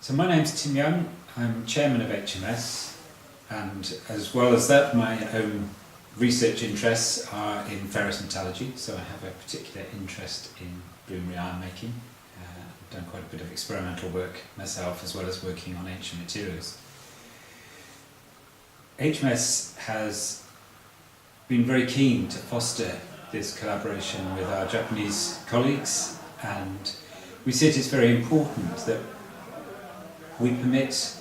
So my name's Tim Young, I'm chairman of HMS, and as well as that my own research interests are in ferrous metallurgy, so I have a particular interest in bloomery iron making. I've done quite a bit of experimental work myself as well as working on ancient materials. HMS has been very keen to foster this collaboration with our Japanese colleagues, and we see it as very important that we permit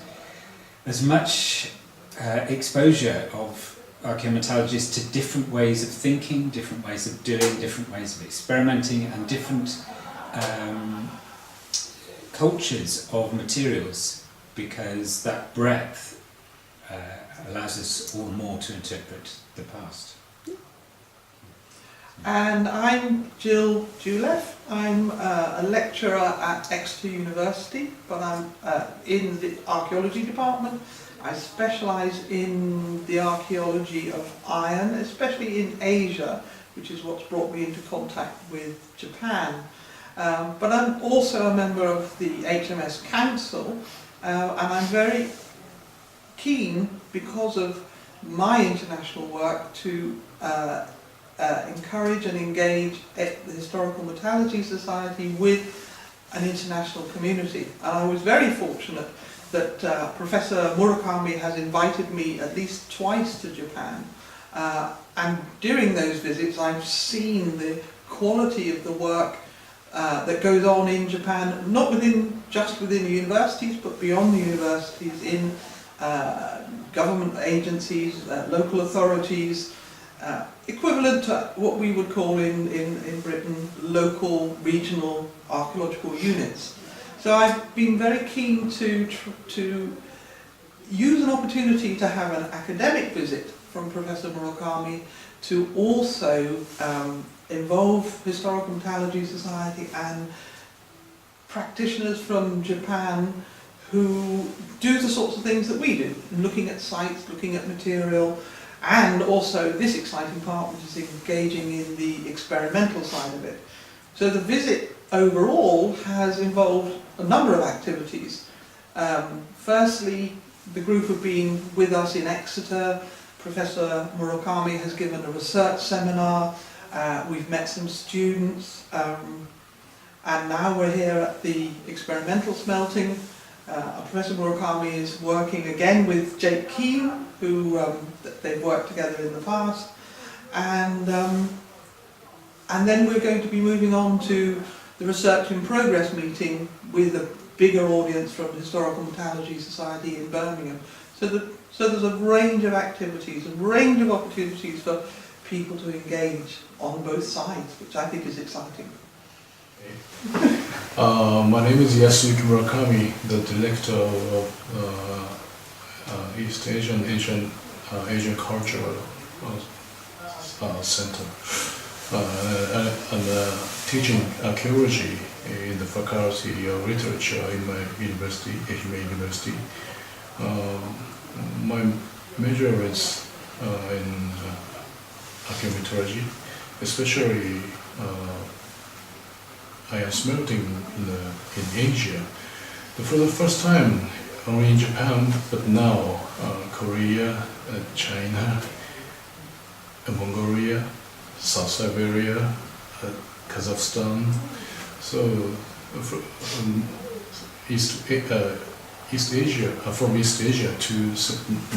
as much exposure of archaeometallurgists to different ways of thinking, different ways of doing, different ways of experimenting, and different cultures of materials, because that breadth allows us all more to interpret the past. And I'm Jill Juleff. I'm a lecturer at Exeter University, but I'm in the archaeology department. I specialise in the archaeology of iron, especially in Asia, which is what's brought me into contact with Japan. But I'm also a member of the HMS Council, and I'm very keen, because of my international work, to encourage and engage the Historical Metallurgy Society with an international community. And I was very fortunate that Professor Murakami has invited me at least twice to Japan, and during those visits I've seen the quality of the work that goes on in Japan, not just within the universities, but beyond the universities, in government agencies, local authorities, equivalent to what we would call in Britain local, regional archaeological units. So I've been very keen to use an opportunity to have an academic visit from Professor Murakami to also involve Historical Metallurgy Society and practitioners from Japan who do the sorts of things that we do, looking at sites, looking at material, and also this exciting part, which is engaging in the experimental side of it. So the visit overall has involved a number of activities. Firstly, the group have been with us in Exeter. Professor Murakami has given a research seminar. We've met some students, and now we're here at the experimental smelting. Professor Murakami is working again with Jake Keane, who they've worked together in the past, and then we're going to be moving on to the Research in Progress meeting with a bigger audience from Historical Metallurgy Society in Birmingham. So there's a range of activities, a range of opportunities for people to engage on both sides, which I think is exciting. My name is Yasuyuki Murakami, the director of East Asian Asian Cultural Center, and teaching archaeology in the faculty of literature in my university, Ehime University. My major is in archaeometallurgy, especially iron-smelting in Asia. For the first time, only in Japan, but now Korea, China, Mongolia, South Siberia, Kazakhstan. So East Asia, from East Asia to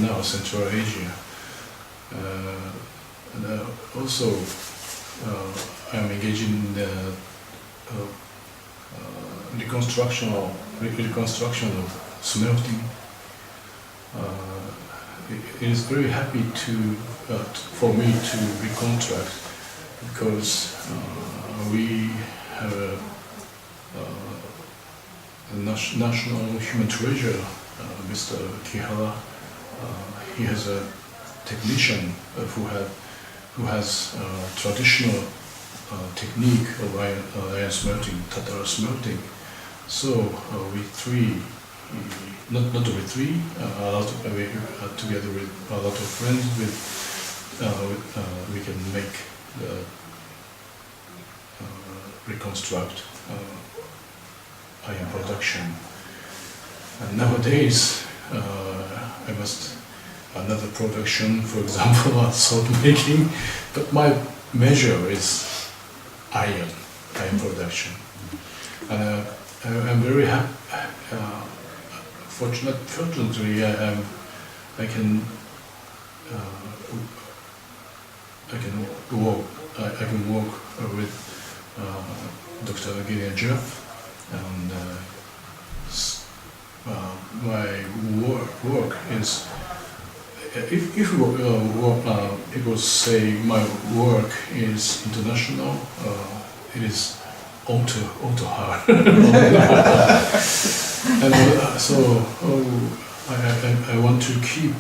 now Central Asia. And also I'm engaged in reconstruction of smelting. It is very happy for me to reconstruct, because we have a national human treasure, Mr. Kihara. He has a technician who has traditional technique of iron smelting, Tatara smelting. So we three, not we three, together with a lot of friends, we can make reconstruct iron production. And nowadays, I must another production, for example, salt making, but my measure is iron production. And I'm very happy. Fortunately, I can work with Dr. Jeff, and my work is. If people say my work is international, it is onto hard. And so I want to keep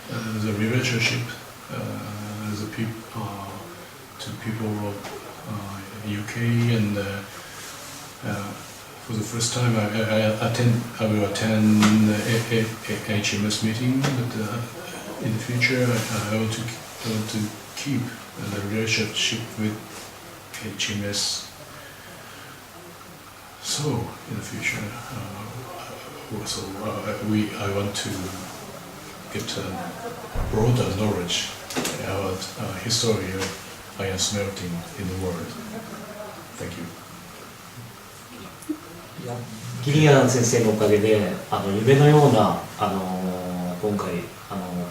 the relationship to people of UK, and for the first time I will attend HMS meeting, but in the future I want to keep the relationship with HMS. So in the future, I want to get broader knowledge about history of iron smelting in the world. Thank you. ギリアン先生のおかげで夢のような今回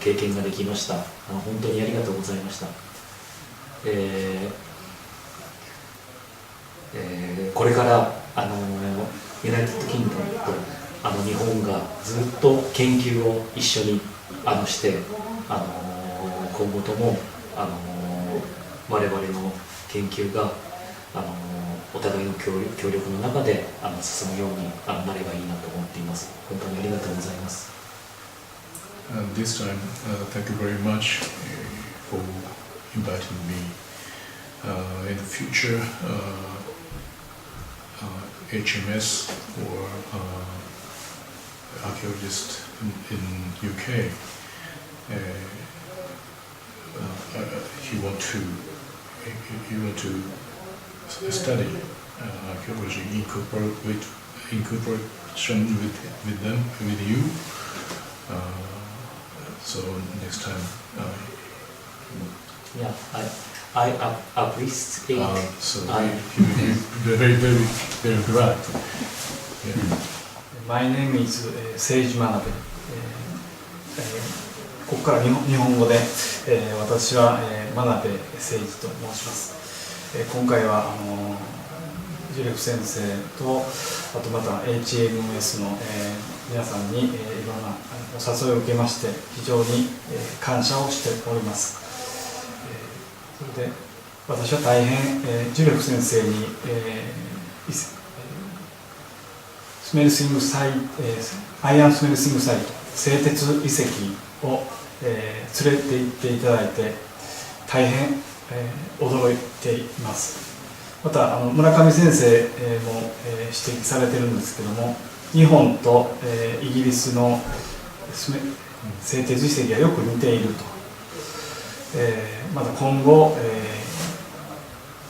経験ができました。本当にありがとうございました。これからユナイテッドキングダムと日本がずっと研究を一緒にして今後とも我々の研究がお互いの協力の中で進むようになればいいなと思っています。本当にありがとうございます。This time, thank you very much for inviting me. In the future, HMS or archaeologist in UK, he want to study archaeology incorporation with them, with you. So next time. Yeah, I appreciate. So we're very glad. Yeah. My name is 政治学部。ここから日本語で、私は真鍋誠二と申します。今回はジュレフ先生とあとまた HMS の、皆さんに、いろんなお誘いを受けまして非常に、感謝をしております。それで私は大変、ジュレフ先生に、スメルシングサイト、アイアンスメルシングサイト製鉄遺跡を、連れて行っていただいて大変、驚いています。また村上先生も指摘されてるんですけども、日本とイギリスの製鉄遺跡がよく似ていると。また今後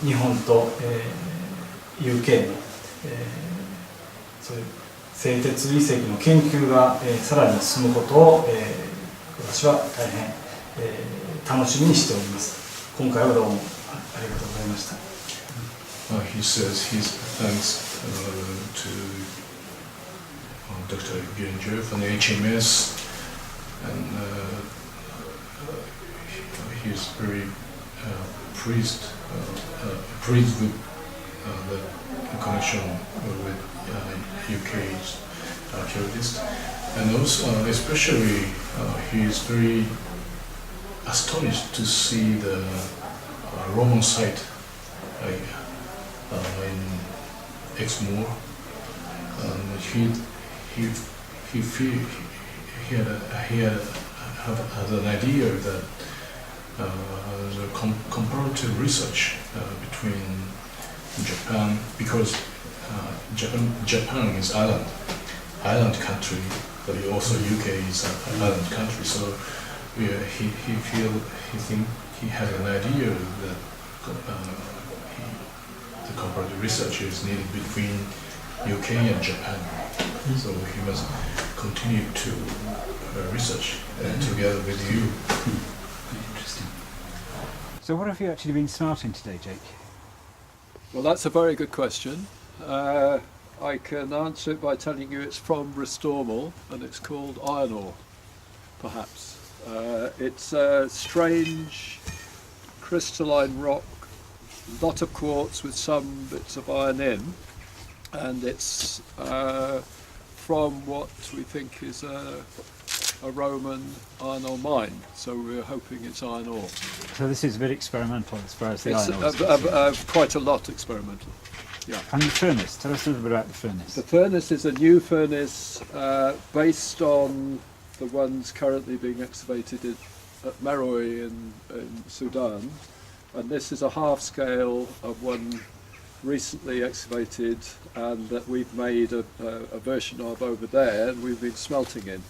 日本と UK のそういう製鉄遺跡の研究がさらに進むことを私は大変楽しみにしております。今回はどうもありがとうございました。He says his thanks to Dr. Jeff and HMS, and he is very pleased with the connection with UK's archaeologist, and also especially he is very astonished to see the Roman site in Exmoor. He had an idea that the comparative research between Japan, because Japan is island country, but also UK is an island country. So he had an idea that the comparative research is needed between UK and Japan. So he must continue to research together with you. Very interesting. So what have you actually been smelting today, Jake? Well, that's a very good question. I can answer it by telling you it's from Ristormal and it's called iron ore, perhaps. It's a strange crystalline rock, lot of quartz with some bits of iron in, and it's from what we think is a Roman iron ore mine, so we're hoping it's iron ore. So this is a bit experimental as far as the It's iron ore is concerned. quite a lot experimental. Yeah. And the furnace, tell us a little bit about the furnace. The furnace is a new furnace based on the ones currently being excavated at Meroe in Sudan, and this is a half scale of one recently excavated and that we've made a version of over there and we've been smelting in.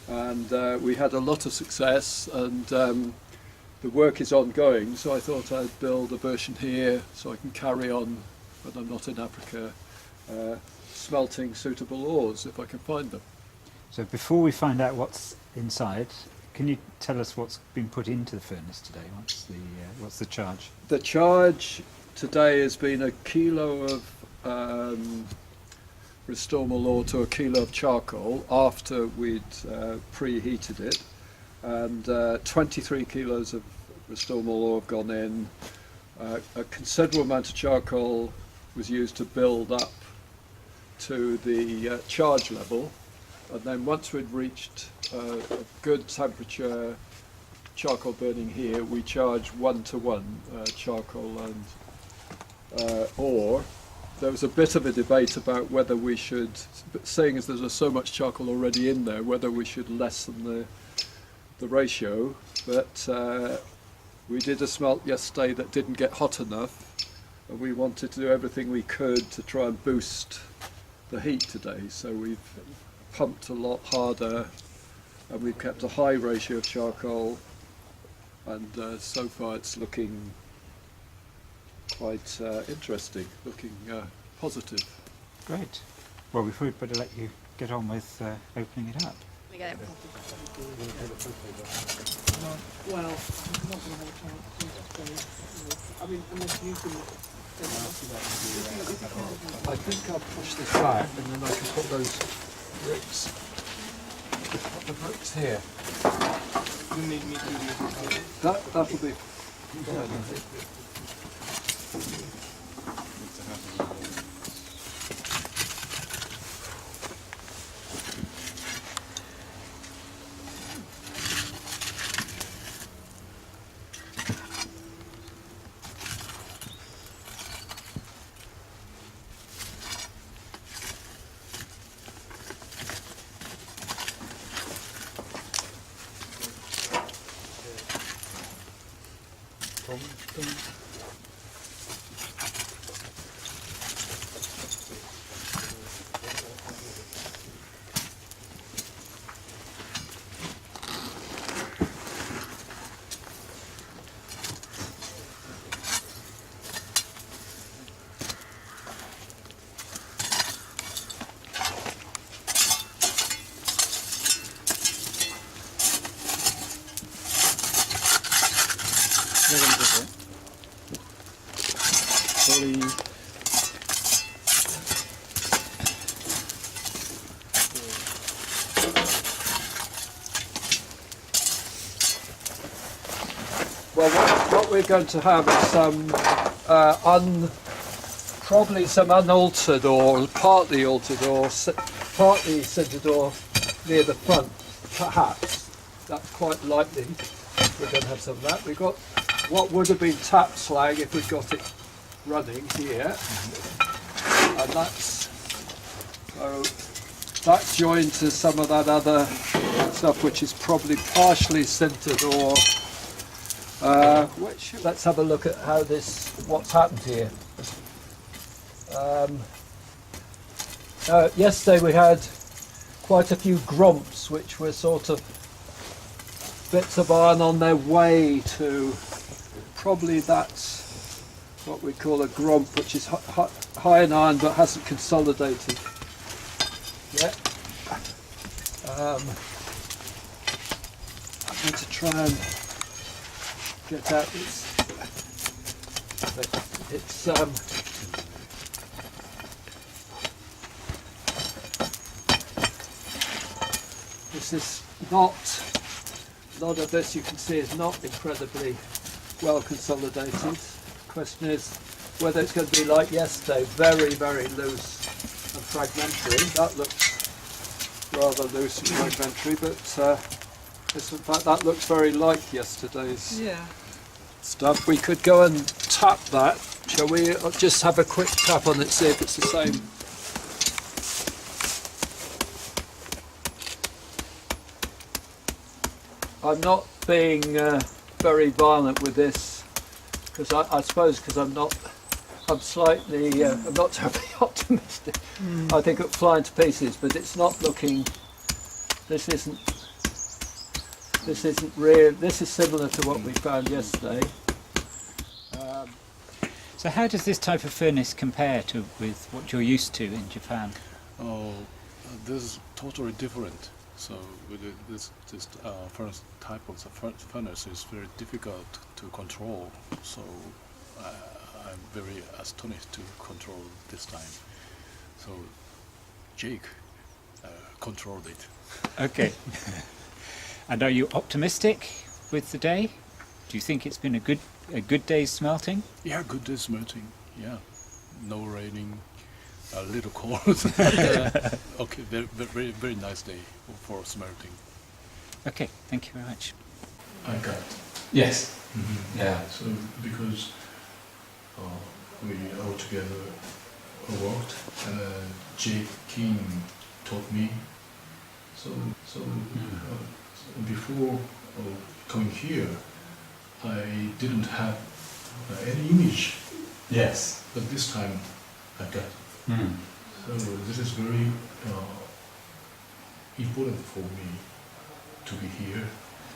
And we had a lot of success, and the work is ongoing, so I thought I'd build a version here so I can carry on when I'm not in Africa, smelting suitable ores if I can find them. So before we find out what's inside, can you tell us what's been put into the furnace today? What's the charge? The charge today has been a kilo of Ristormal ore to a kilo of charcoal after we'd preheated it, and 23 kilos of Ristormal ore have gone in. A considerable amount of charcoal was used to build up to the charge level, and then once we'd reached a good temperature charcoal burning here, we charge 1-to-1 charcoal and ore. There was a bit of a debate about whether we should, seeing as there's so much charcoal already in there, whether we should lessen the ratio, but we did a smelt yesterday that didn't get hot enough, and we wanted to do everything we could to try and boost the heat today, so we've pumped a lot harder and we've kept a high ratio of charcoal, and so far it's looking quite interesting, looking positive. Great. Well, we'd better let you get on with opening it up. We got it. Well, I'm not going to have a chance to I mean, unless you can... I think I'll push this back and then I can put those bricks, put the bricks here. You need me to do this. That'll be well, what we're going to have is some probably some unaltered or partly altered or partly sintered ore near the front, perhaps. That's quite likely. We're going to have some of that. We've got what would have been tap slag if we'd got it running here, and that's joined to some of that other stuff which is probably partially sintered ore. Let's have a look at how what's happened here. Yesterday we had quite a few grumps which were sort of bits of iron on their way to, probably that's what we call a grump, which is high in iron but hasn't consolidated yet. I'm going to try and get out this is not, a lot of this you can see is not incredibly well consolidated. The question is whether it's going to be like yesterday, very, very loose and fragmentary. That looks rather loose and fragmentary, but this, in fact, that looks very like yesterday's stuff. We could go and tap that. Shall we just have a quick tap on it, see if it's the same? I'm not being very violent with this because I suppose because I'm not terribly optimistic. I think it'll fly into pieces, but it's not looking. This isn't real. This is similar to what we found yesterday. So how does this type of furnace compare with what you're used to in Japan? Oh, this is totally different. So with this first type of the furnace is very difficult to control. So I'm very astonished to control this time. So Jake controlled it. Okay. And are you optimistic with the day? Do you think it's been a good day's smelting? Yeah, good day smelting. Yeah, no raining, a little cold. Okay, very, very nice day for smelting. Okay, thank you very much. I got. Yes. Mm-hmm. Yeah. So because we all together worked, and Jake King taught me. So before coming here, I didn't have any image. Yes. But this time I got. Mm. So this is very important for me to be here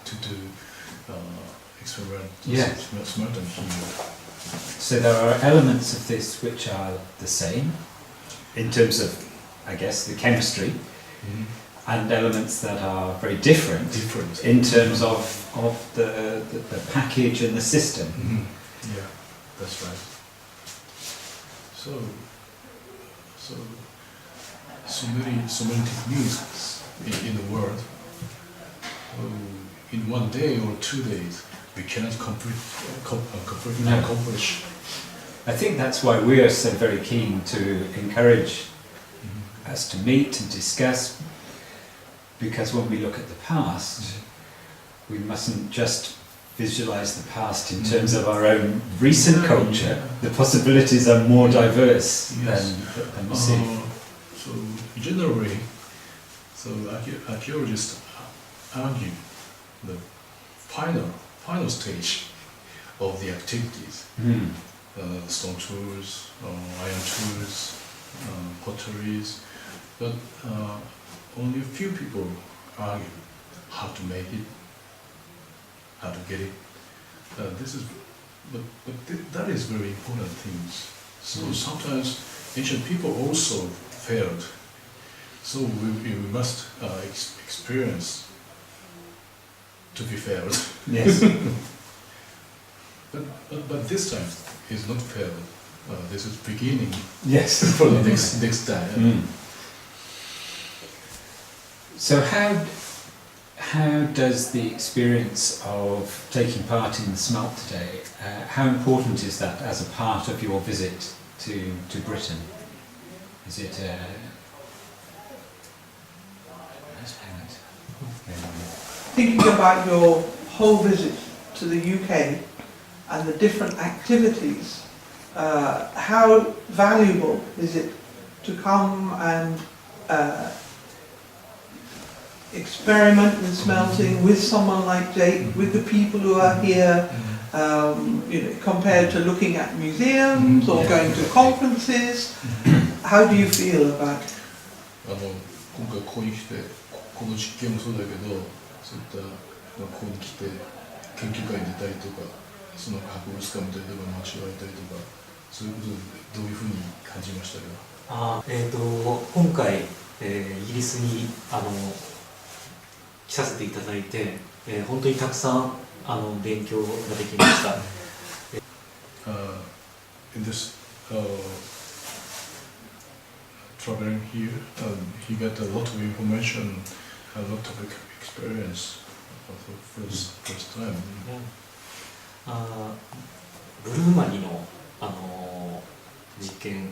to do experiment smelting here. So there are elements of this which are the same in terms of, I guess, the chemistry, and elements that are very different in terms of the package and the system. Yeah, that's right. So many techniques in the world. In 1 day or 2 days, we cannot completely accomplish. I think that's why we are so very keen to encourage us to meet and discuss, because when we look at the past, we mustn't just visualize the past in terms of our own recent culture. The possibilities are more diverse than we see. So generally, archaeologists argue the final stage of the activities, stone tools, iron tools, potteries, but only a few people argue how to make it, how to get it. That is very important things. So sometimes ancient people also failed. So we must experience to be failed. Yes. but this time is not failed. This is beginning. Yes. For the next time. So how does the experience of taking part in the smelt today, how important is that as a part of your visit to Britain? Is it Thinking about your whole visit to the UK and the different activities, how valuable is it to come and experiment in smelting with someone like Jake, with the people who are here, compared to looking at museums or going to conferences? How do you feel about it? 今回ここに来て、この実験もそうだけど、そういったここに来て研究会に出たりとか、その博物館みたいなところに足を置いたりとか、そういうことでどういうふうに感じましたか？今回、イギリスに来させていただいて、本当にたくさん勉強ができました。In this traveling here, he got a lot of information, a lot of experience for the first time. ブルーマリの、実験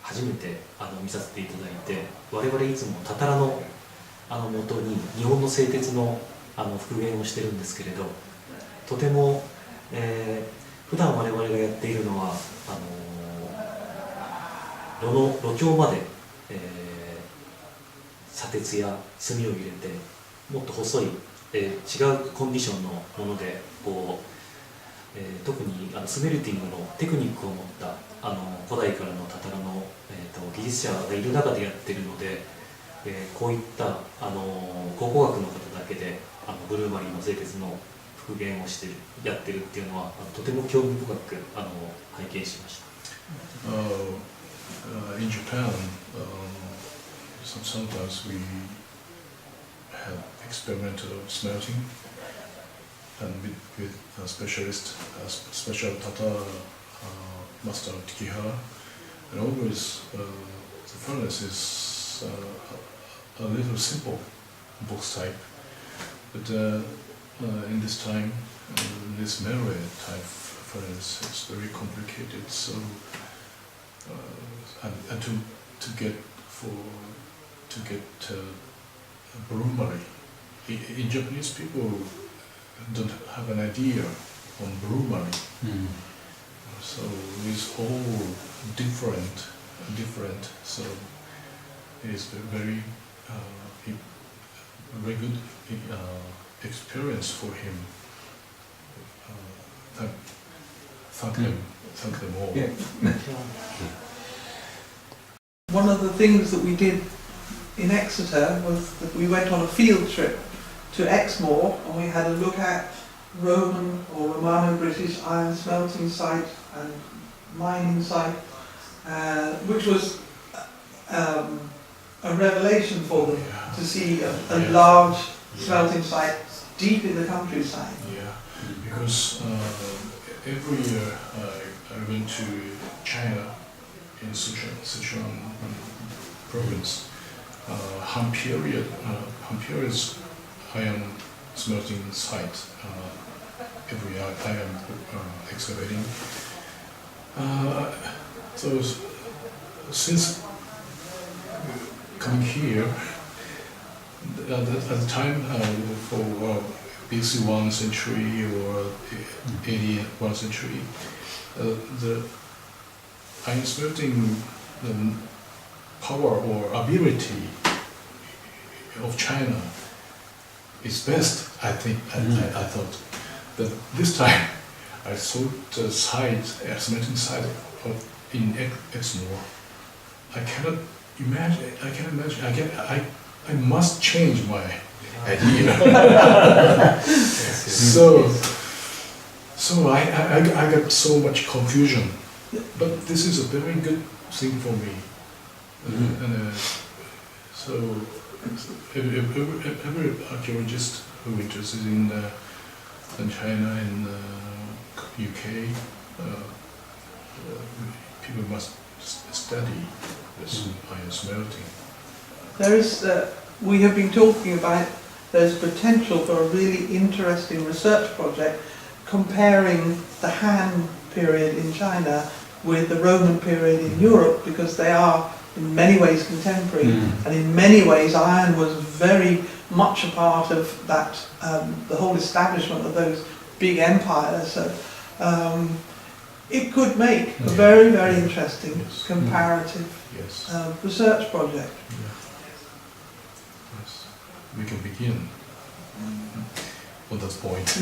初めて見させていただいて、我々いつもたたらの元に日本の製鉄の復元をしてるんですけれど、とても、普段我々がやっているのは炉境まで、砂鉄や炭を入れてもっと細い、違うコンディションのものでこう、特にスメルティングのテクニックを持った古代からのたたらの、技術者がいる中でやってるので、こういった考古学の方だけでブルーマリーの製鉄の復元をしてやってるっていうのはとても興味深く拝見しました。In Japan, sometimes we have experimental smelting, and with a specialist, special tata master Tikihara, and always the furnace is a little simple box type, but in this time, this melee type furnace is very complicated. So, and to get a brewery, in Japanese people don't have an idea on brewery. So it's all different. So it's very good experience for him. Thank them all. Yeah. One of the things that we did in Exeter was that we went on a field trip to Exmoor, and we had a look at Roman or Romano-British iron smelting site and mining site, which was a revelation for them to see a large smelting site deep in the countryside. Yeah, because every year I went to China in Sichuan province. Hampuria's iron smelting site. Every year I am excavating. So since coming here, at the time for BC 1 century or AD 1 century, the iron smelting power or ability of China is best, I think. I thought. But this time, I saw the site, smelting site in Exmoor. I cannot imagine. I must change my idea. So I got so much confusion. But this is a very good thing for me. And so every archaeologist who is interested in China and UK, people must study this iron smelting. There is, we have been talking about there's potential for a really interesting research project comparing the Han period in China with the Roman period in Europe, because they are in many ways contemporary, and in many ways iron was very much a part of that, the whole establishment of those big empires. So it could make a very, very interesting comparative research project. Yes, we can begin on that point.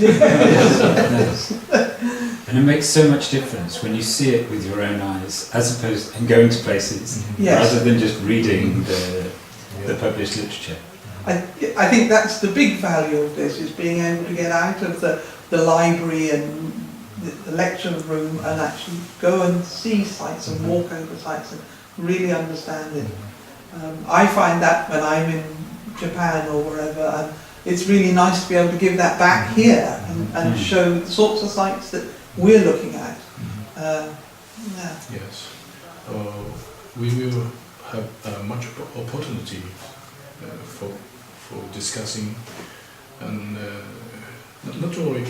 And it makes so much difference when you see it with your own eyes, as opposed and going to places, rather than just reading the published literature. I think that's the big value of this, is being able to get out of the library and the lecture room and actually go and see sites and walk over sites and really understand it. I find that when I'm in Japan or wherever, it's really nice to be able to give that back here and show the sorts of sites that we're looking at. Yeah. Yes. We will have much opportunity for discussing and not only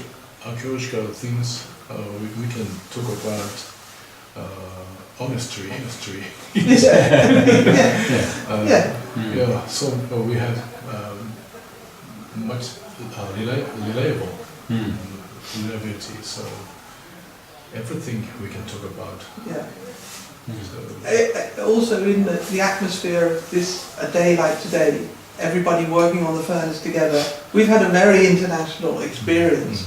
archaeological things. We can talk about history. Yeah. So we have much reliability. So everything we can talk about. Yeah. So, Also in the atmosphere of a day like today, everybody working on the furnace together, we've had a very international experience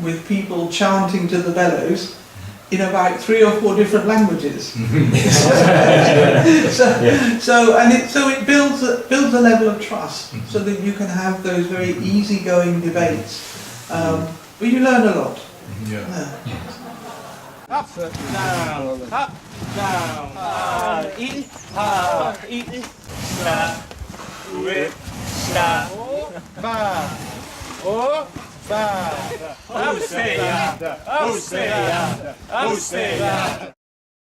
with people chanting to the bellows in about 3 or 4 different languages. So it builds a level of trust, so that you can have those very easygoing debates. But you learn a lot. Up, down, up, down, in,下、上、下、バー、お、バー、アウセイヤ、アウセイヤ、アウセイヤ。